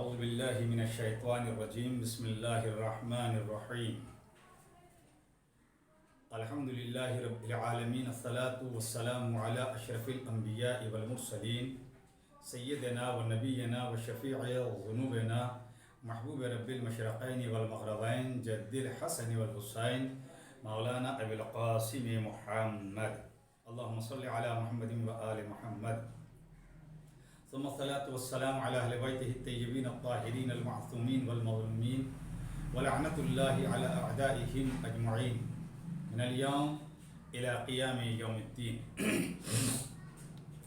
اعوذ باللہ من الشیطان الرجیم بسم اللہ الرحمن الرحیم الحمد للہ رب العالمین الصلاة والسلام علی اشرف الانبیاء والمرسلین سیدنا و نبینا و شفیع ذنوبنا محبوب رب المشرقین والمغربین جد الحسن والحسین مولانا ابی القاسم محمد اللہم صل علی محمد و آل محمد ثم الصلاة والسلام على أهل بيته الطيبين الطاهرين المعصومين والمظلومين ولعنة الله على أعدائهم أجمعين من اليوم إلى قيام يوم الدين.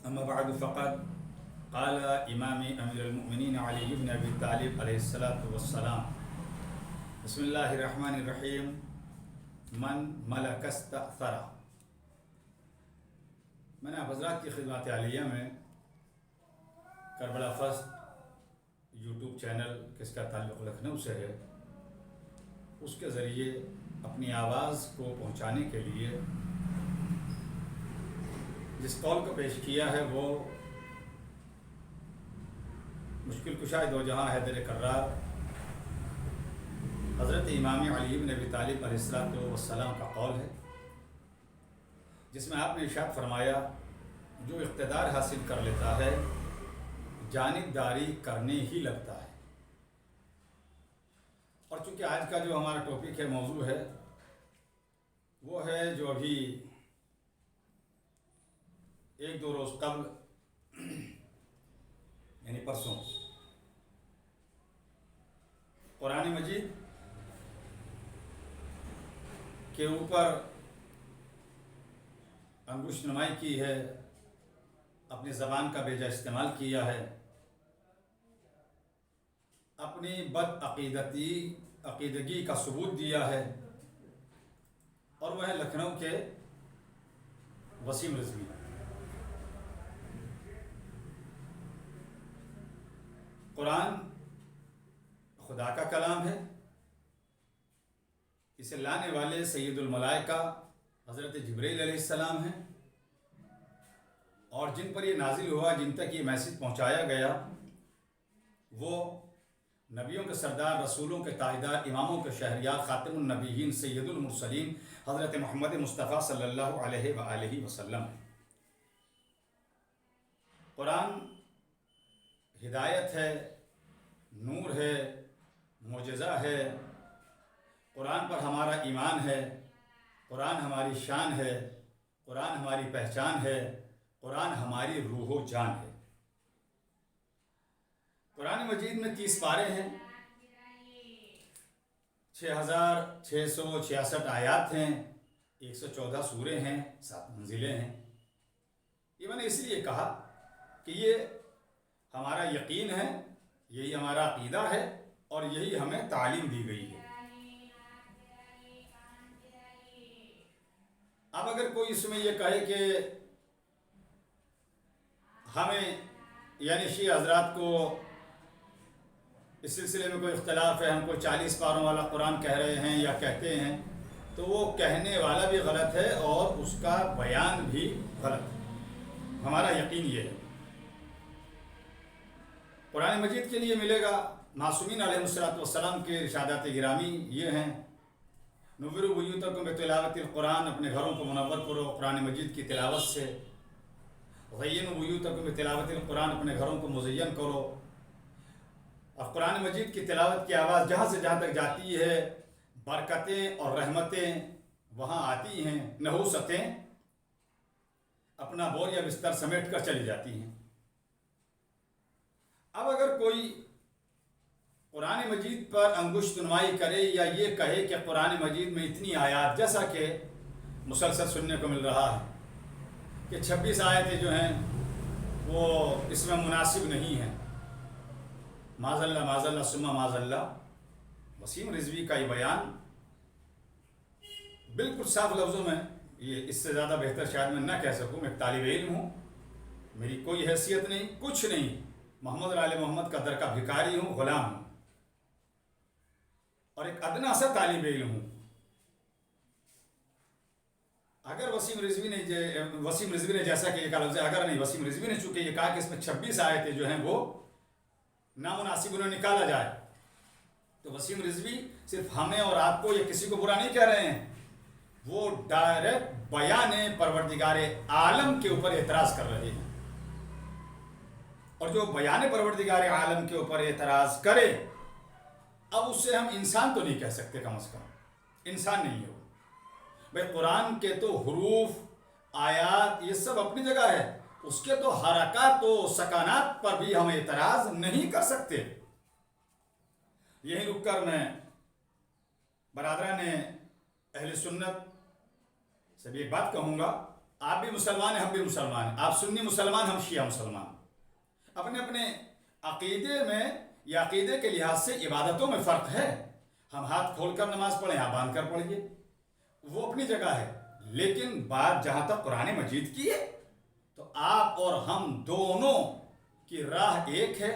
أما بعد فقد قال إمام أمير المؤمنين علي بن أبي طالب عليه الصلاة والسلام بسم الله الرحمن الرحيم من ملك استأثر. میں نے آپ حضرات کی خدمات عالیہ میں کربلا فرسٹ یوٹیوب چینل جس کا تعلق لکھنؤ سے ہے اس کے ذریعے اپنی آواز کو پہنچانے کے لیے جس قول کو پیش کیا ہے وہ مشکل کشا دو جہاں حیدر کرار حضرت امام علی بن ابی طالب علیہ السلام کا قول ہے، جس میں آپ نے ارشاد فرمایا جو اقتدار حاصل کر لیتا ہے جانبداری کرنے ہی لگتا ہے. اور چونکہ آج کا جو ہمارا ٹاپک ہے، موضوع ہے، وہ ہے جو ابھی ایک دو روز قبل یعنی پرسوں قرآن مجید کے اوپر انگشت نمائی کی ہے، اپنی زبان کا بیجا استعمال کیا ہے، اپنی عقیدگی کا ثبوت دیا ہے، اور وہ ہے لکھنؤ کے وسیم رضوی. قرآن خدا کا کلام ہے، اسے لانے والے سید الملائکہ حضرت جبرائیل علیہ السلام ہیں، اور جن پر یہ نازل ہوا، جن تک یہ میسج پہنچایا گیا، وہ نبیوں کے سردار، رسولوں کے تاجدار، اماموں کے شہریار، خاتم النبیین، سید المرسلین حضرت محمد مصطفیٰ صلی اللہ علیہ وآلہ وسلم. قرآن ہدایت ہے، نور ہے، معجزہ ہے. قرآن پر ہمارا ایمان ہے، قرآن ہماری شان ہے، قرآن ہماری پہچان ہے، قرآن ہماری روح و جان ہے. قرآن مجید میں 30 پارے ہیں، 6666 آیات ہیں، 114 سورے ہیں، 7 منزلیں ہیں. یہ میں نے اس لیے کہا کہ یہ ہمارا یقین ہے، یہی ہمارا عقیدہ ہے، اور یہی ہمیں تعلیم دی گئی ہے. اب اگر کوئی اس میں یہ کہے کہ ہمیں یعنی شیعہ حضرات کو اس سلسلے میں کوئی اختلاف ہے، ہم کو 40 پاروں والا قرآن کہہ رہے ہیں یا کہتے ہیں، تو وہ کہنے والا بھی غلط ہے اور اس کا بیان بھی غلط ہے. ہمارا یقین یہ ہے قرآن مجید کے لیے ملے گا. معصومین علیہ السلام کے ارشادات گرامی یہ ہیں: نوّروا بیوتکم بتلاوت القرآن، اپنے گھروں کو منور کرو قرآن مجید کی تلاوت سے. زینوا بیوتکم بتلاوت القرآن، اپنے گھروں کو مزین کرو. اور قرآن مجید کی تلاوت کی آواز جہاں سے جہاں تک جاتی ہے، برکتیں اور رحمتیں وہاں آتی ہیں، نحوستیں اپنا بور یا بستر سمیٹ کر چلی جاتی ہیں. اب اگر کوئی قرآن مجید پر انگشت نمائی کرے یا یہ کہے کہ قرآن مجید میں اتنی آیات، جیسا کہ مسلسل سننے کو مل رہا ہے کہ 26 آیتیں جو ہیں وہ اس میں مناسب نہیں ہیں، معاذ اللہ ثم معاذ اللہ. وسیم رضوی کا یہ بیان بالکل صاف لفظوں میں، یہ اس سے زیادہ بہتر شاید میں نہ کہہ سکوں. میں ایک طالب علم ہوں، میری کوئی حیثیت نہیں، کچھ نہیں، محمد آل محمد کا در کا بھکاری ہوں، غلام ہوں، اور ایک ادنا سا طالب علم ہوں. اگر وسیم رضوی نے جیسا کہ یہ کہا لفظ اگر نہیں، وسیم رضوی نے چونکہ یہ کہا کہ اس میں 26 آیتیں جو ہیں وہ نامناسب انہیں نکالا جائے. تو وسیم رضوی صرف ہمیں اور آپ کو یا کسی کو برا نہیں کہہ رہے ہیں، وہ ڈائریکٹ بیان پروردگار عالم کے اوپر اعتراض کر رہے ہیں. اور جو بیان پروردگار عالم کے اوپر اعتراض کرے، اب اس سے ہم انسان تو نہیں کہہ سکتے، کم از کم انسان نہیں ہے وہ. بھائی قرآن کے تو حروف، آیات، یہ سب اپنی جگہ ہے، اس کے تو حرکات و سکانات پر بھی ہم اعتراض نہیں کر سکتے. یہیں رک کر میں برادران اہل سنت سے بھی ایک بات کہوں گا. آپ بھی مسلمان ہیں، ہم بھی مسلمان ہیں. آپ سنی مسلمان، ہم شیعہ مسلمان. اپنے اپنے عقیدے میں یا عقیدے کے لحاظ سے عبادتوں میں فرق ہے. ہم ہاتھ کھول کر نماز پڑھیں، آپ باندھ کر پڑھیے، وہ اپنی جگہ ہے. لیکن بات جہاں تک قرآن مجید کی ہے تو آپ اور ہم دونوں کی راہ ایک ہے.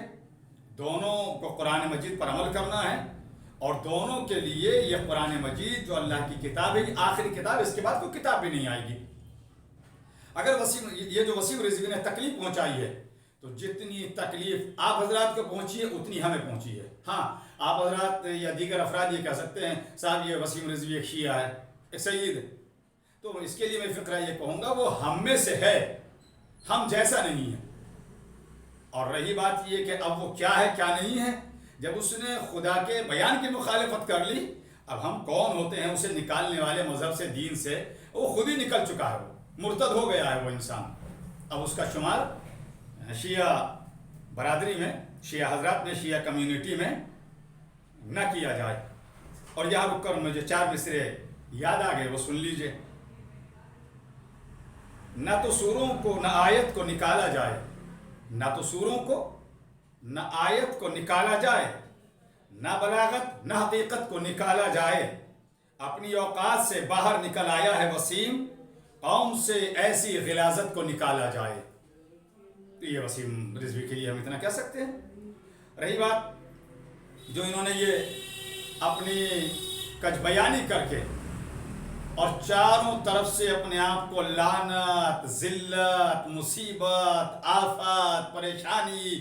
دونوں کو قرآن مجید پر عمل کرنا ہے، اور دونوں کے لیے یہ قرآن مجید جو اللہ کی کتاب ہے، آخری کتاب، اس کے بعد کوئی کتاب بھی نہیں آئے گی. اگر یہ جو وسیم رضوی نے تکلیف پہنچائی ہے، تو جتنی تکلیف آپ حضرات کو پہنچی ہے اتنی ہمیں پہنچی ہے. ہاں، آپ حضرات یا دیگر افراد یہ کہہ سکتے ہیں صاحب یہ وسیم رضوی ایک شیعہ ہے، ایک سید ہے. تو اس کے لیے میں فقرہ یہ کہوں گا، وہ ہم میں سے ہے، ہم جیسا نہیں ہے. اور رہی بات یہ کہ اب وہ کیا ہے کیا نہیں ہے، جب اس نے خدا کے بیان کی مخالفت کر لی، اب ہم کون ہوتے ہیں اسے نکالنے والے مذہب سے، دین سے؟ وہ خود ہی نکل چکا ہے، وہ مرتد ہو گیا ہے وہ انسان. اب اس کا شمار شیعہ برادری میں، شیعہ حضرات میں، شیعہ کمیونٹی میں نہ کیا جائے. اور یہاں رک کر مجھے 4 مصرے یاد آ گئے، وہ سن لیجئے. نہ تو سوروں کو نہ آیت کو نکالا جائے، نہ تو سوروں کو نہ آیت کو نکالا جائے، نہ بلاغت نہ حقیقت کو نکالا جائے. اپنی اوقات سے باہر نکل آیا ہے وسیم، قوم سے ایسی غلاظت کو نکالا جائے. تو یہ وسیم رضوی کے لیے ہم اتنا کہہ سکتے ہیں. رہی بات جو انہوں نے یہ اپنی کج بیانی کر کے اور چاروں طرف سے اپنے آپ کو لعنت، ذلت، مصیبت، آفات، پریشانی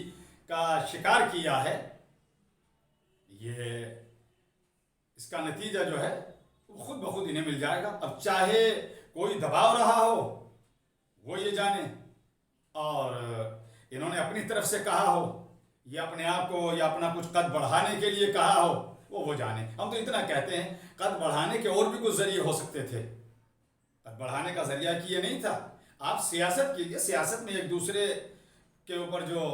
کا شکار کیا ہے، یہ اس کا نتیجہ جو ہے وہ خود بخود انہیں مل جائے گا. اب چاہے کوئی دباؤ رہا ہو وہ یہ جانے، اور انہوں نے اپنی طرف سے کہا ہو یا اپنے آپ کو یا اپنا کچھ قد بڑھانے کے لیے کہا ہو، وہ جانے. ہم تو اتنا کہتے ہیں قد بڑھانے کے اور بھی کچھ ذریعے ہو سکتے تھے. قد بڑھانے کا ذریعہ کی یہ نہیں تھا. آپ سیاست کیجیے، سیاست میں ایک دوسرے کے اوپر جو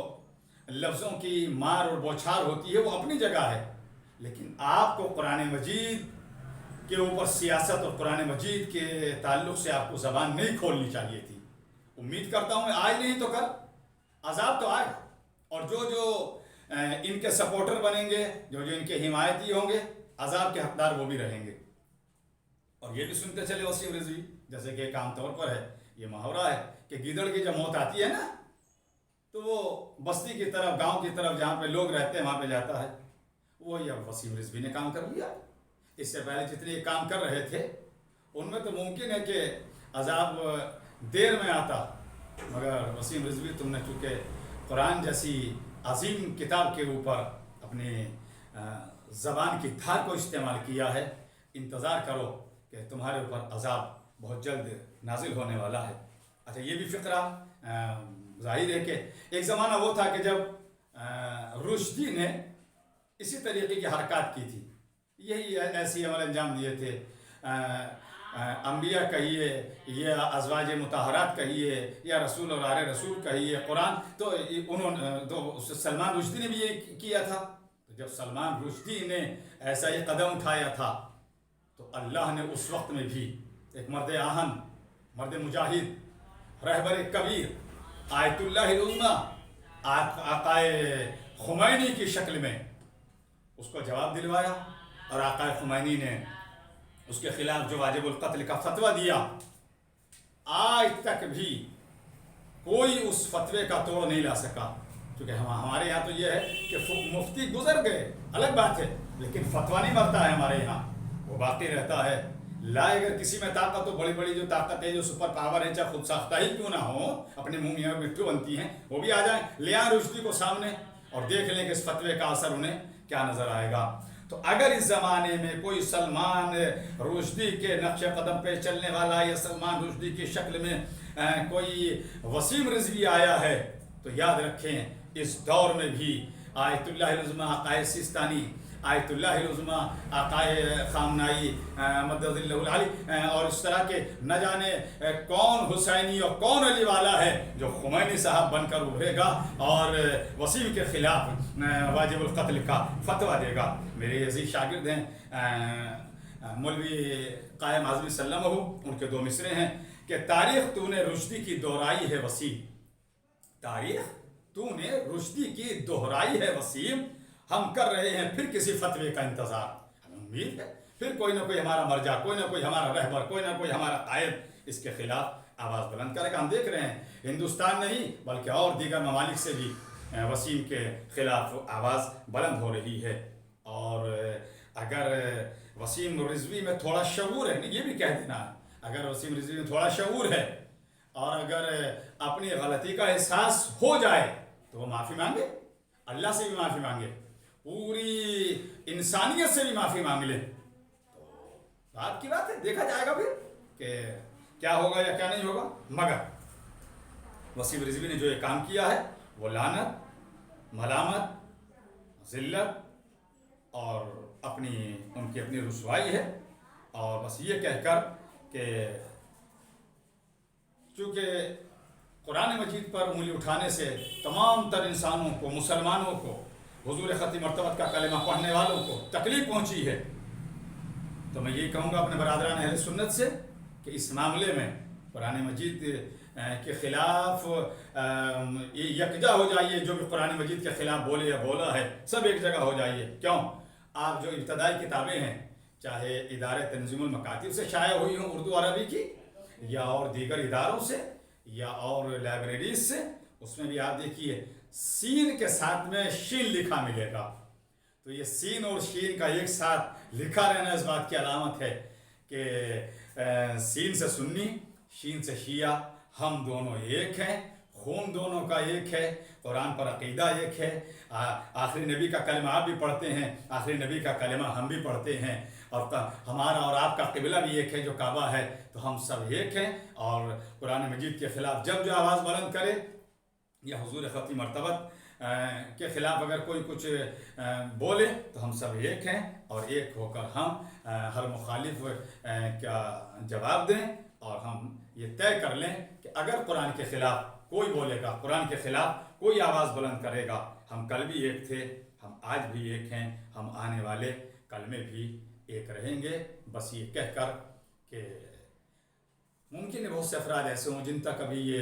لفظوں کی مار اور بوچھار ہوتی ہے وہ اپنی جگہ ہے، لیکن آپ کو قرآن مجید کے اوپر سیاست اور قرآن مجید کے تعلق سے آپ کو زبان نہیں کھولنی چاہیے تھی. امید کرتا ہوں آج نہیں تو کل عذاب تو آئے، اور جو ان کے سپورٹر بنیں گے، جو ان کے حمایتی ہوں گے، عذاب کے حقدار وہ بھی رہیں گے. اور یہ بھی سنتے چلے وسیم رضوی، جیسے کہ ایک عام طور پر ہے، یہ محاورہ ہے کہ گیدڑ کی جب موت آتی ہے نا تو وہ بستی کی طرف، گاؤں کی طرف جہاں پہ لوگ رہتے ہیں وہاں پہ جاتا ہے. وہی اب وسیم رضوی نے کام کر لیا. اس سے پہلے جتنے یہ کام کر رہے تھے ان میں تو ممکن ہے کہ عذاب دیر میں آتا، مگر وسیم رضوی تم نے چونکہ قرآن جیسی عظیم کتاب کے اوپر اپنی زبان کی دھار کو استعمال کیا ہے. انتظار کرو کہ تمہارے اوپر عذاب بہت جلد نازل ہونے والا ہے. اچھا، یہ بھی فقرہ ظاہر ہے کہ ایک زمانہ وہ تھا کہ جب رشدی نے اسی طریقے کی حرکات کی تھی، یہی ایسی عمل انجام دیے تھے. انبیاء کہیے یا ازواج مطہرات کہیے یا رسول اور آل رسول کہیے، قرآن، تو انہوں نے تو سلمان رشدی نے بھی یہ کیا تھا. تو جب سلمان رشدی نے ایسا ہی قدم اٹھایا تھا تو اللہ نے اس وقت میں بھی ایک مرد آہن، مرد مجاہد، رہبر کبیر، آیت اللہ العظمیٰ، آقائے خمینی کی شکل میں اس کو جواب دلوایا. اور آقائے خمینی نے اس کے خلاف جو واجب القتل کا فتویٰ دیا، آج تک بھی کوئی اس فتوے کا توڑ نہیں لا سکا. کیونکہ ہمارے یہاں تو یہ ہے کہ مفتی گزر گئے الگ بات ہے، لیکن فتویٰ نہیں مرتا ہے ہمارے یہاں، وہ باقی رہتا ہے. لائے اگر کسی میں طاقت ہو، بڑی بڑی جو طاقت ہے، جو سپر پاور ہے، چاہے خود ساختہ ہی کیوں نہ ہو، اپنے منہ میں مٹھو بنتی ہیں، وہ بھی آ جائیں، لے آئیں رشدی کو سامنے، اور دیکھ لیں کہ اس فتوے کا اثر انہیں کیا نظر آئے گا۔ تو اگر اس زمانے میں کوئی سلمان رشدی کے نقش قدم پہ چلنے والا یا سلمان رشدی کی شکل میں کوئی وسیم رضوی آیا ہے تو یاد رکھیں اس دور میں بھی آیت اللہ العظمیٰ آقائے سیستانی، آیت اللہ العظمیٰ آقائے خامنائی مدد اللہ العلی اور اس طرح کے نہ جانے کون حسینی اور کون علی والا ہے جو خمینی صاحب بن کر ابھرے گا اور وسیم کے خلاف واجب القتل کا فتویٰ دے گا۔ میرے عزیز شاگرد ہیں مولوی قائم اعظمی سلم ہو، ان کے 2 مصرے ہیں کہ تاریخ تو نے رشدی کی دہرائی ہے وسیم، تاریخ تو نے رشدی کی دہرائی ہے وسیم، ہم کر رہے ہیں پھر کسی فتوے کا انتظار، ہمیں امید ہے پھر کوئی نہ کوئی ہمارا مرجع، کوئی نہ کوئی ہمارا رہبر، کوئی نہ کوئی ہمارا قائد اس کے خلاف آواز بلند کرے گا۔ ہم دیکھ رہے ہیں ہندوستان نہیں بلکہ اور دیگر ممالک سے بھی وسیم کے خلاف آواز بلند ہو رہی ہے۔ اور اگر وسیم رضوی میں تھوڑا شعور ہے، یہ بھی کہہ دینا ہے، اگر وسیم رضوی میں تھوڑا شعور ہے اور اگر اپنی غلطی کا احساس ہو جائے تو وہ معافی مانگے، اللہ سے بھی معافی مانگے، پوری انسانیت سے بھی معافی مانگ لے، تو بات کی بات ہے، دیکھا جائے گا پھر کہ کیا ہوگا یا کیا نہیں ہوگا۔ مگر وسیم رضوی نے جو یہ کام کیا ہے وہ لعنت، ملامت، ذلت اور ان کی اپنی رسوائی ہے۔ اور بس یہ کہہ کر کہ چونکہ قرآن مجید پر انگلی اٹھانے سے تمام تر انسانوں کو، مسلمانوں کو، حضور ختم مرتبت کا کلمہ پڑھنے والوں کو تکلیف پہنچی ہے، تو میں یہی کہوں گا اپنے برادران اہل سنت سے کہ اس معاملے میں قرآن مجید کے خلاف یکجا ہو جائیے، جو بھی قرآن مجید کے خلاف بولے یا بولا ہے سب ایک جگہ ہو جائیے۔ کیوں؟ آپ جو ابتدائی کتابیں ہیں، چاہے ادارے تنظیم المکاتب سے شائع ہوئی ہوں اردو عربی کی، یا اور دیگر اداروں سے یا اور لائبریریز سے، اس میں بھی آپ دیکھیے سین کے ساتھ میں شین لکھا ملے گا۔ تو یہ سین اور شین کا ایک ساتھ لکھا رہنا اس بات کی علامت ہے کہ سین سے سنی، شین سے شیعہ، ہم دونوں ایک ہیں، خون دونوں کا ایک ہے، قرآن پر عقیدہ ایک ہے، آخری نبی کا کلمہ آپ بھی پڑھتے ہیں، آخری نبی کا کلمہ ہم بھی پڑھتے ہیں، اور ہمارا اور آپ کا قبلہ بھی ایک ہے جو کعبہ ہے، تو ہم سب ایک ہیں۔ اور قرآن مجید کے خلاف جب جو آواز بلند کرے یا حضور ختم مرتبت کے خلاف اگر کوئی کچھ بولے تو ہم سب ایک ہیں، اور ایک ہو کر ہم ہر مخالف کا جواب دیں، اور ہم یہ طے کر لیں کہ اگر قرآن کے خلاف کوئی بولے گا، قرآن کے خلاف کوئی آواز بلند کرے گا، ہم کل بھی ایک تھے، ہم آج بھی ایک ہیں، ہم آنے والے کل میں بھی ایک رہیں گے۔ بس یہ کہہ کر کہ ممکن ہے بہت سے افراد ایسے ہوں جن تک ابھی یہ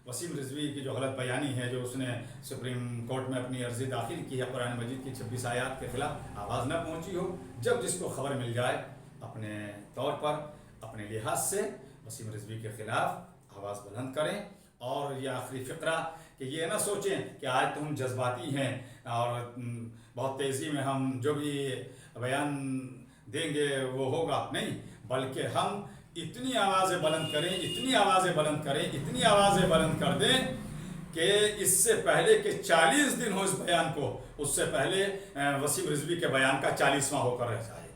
وسیم رضوی کی جو غلط بیانی ہے، جو اس نے سپریم کورٹ میں اپنی عرضی داخل کی ہے قرآن مجید کی 26 آیات کے خلاف، آواز نہ پہنچی ہو، جب جس کو خبر مل جائے اپنے طور پر، اپنے لحاظ سے وسیم رضوی کے خلاف آواز بلند کریں۔ اور یہ آخری فقرہ کہ یہ نہ سوچیں کہ آج تو ہم جذباتی ہیں اور بہت تیزی میں ہم جو بھی بیان دیں گے وہ ہوگا، نہیں، بلکہ ہم اتنی آوازیں بلند کریں، اتنی آوازیں بلند کریں، اتنی آوازیں بلند کر دیں کہ اس سے پہلے کہ 40 دن ہو اس بیان کو، اس سے پہلے وسیم رضوی کے بیان کا 40واں ہو کر رہ جائے۔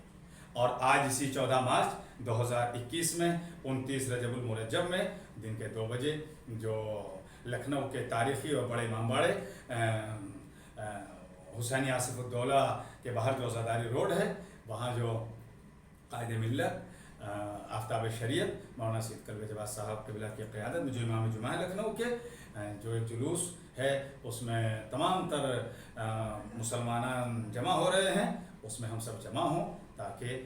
اور آج اسی 14 مارچ 2021 میں 29 رجب المرجب میں دن کے 2 بجے جو لکھنؤ کے تاریخی اور بڑے امام باڑے حسینی آصف الدولہ کے باہر جو آزاداری روڈ ہے، وہاں جو قائد ملت آفتاب شریعت مولانا سید کلب جواد صاحب قبلہ کی قیادت میں جو امام جمعہ لکھنؤ کے جو ایک جلوس ہے، اس میں تمام تر مسلمان جمع ہو رہے ہیں، اس میں ہم سب جمع ہوں تاکہ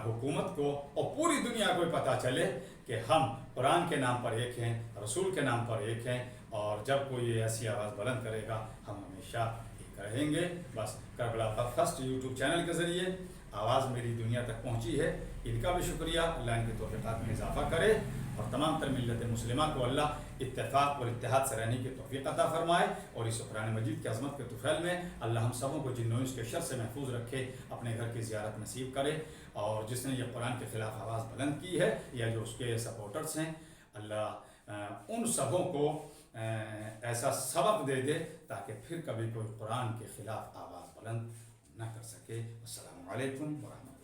حکومت کو اور پوری دنیا کو پتہ چلے کہ ہم قرآن کے نام پر ایک ہیں، رسول کے نام پر ایک ہیں، اور جب کوئی ایسی آواز بلند کرے گا ہم ہمیشہ ایک رہیں گے۔ بس کربلا فرسٹ یوٹیوب چینل کے ذریعے آواز میری دنیا تک پہنچی ہے، ان کا بھی شکریہ، اللہ ان کے توفیقات میں اضافہ کرے، اور تمام تر ملت مسلمہ کو اللہ اتفاق اور اتحاد سے رہنے کی توفیق عطا فرمائے، اور اس قرآن مجید کی عظمت کے طفیل میں اللہ ہم سبوں کو جن و انس کے شر سے محفوظ رکھے، اپنے گھر کی زیارت نصیب کرے، اور جس نے یہ قرآن کے خلاف آواز بلند کی ہے یا جو اس کے سپورٹرز ہیں، اللہ ان سبوں کو ایسا سبق دے دے تاکہ پھر کبھی کوئی قرآن کے خلاف آواز بلند نہ کر سکے۔ السلام علیکم ورحمۃ اللہ۔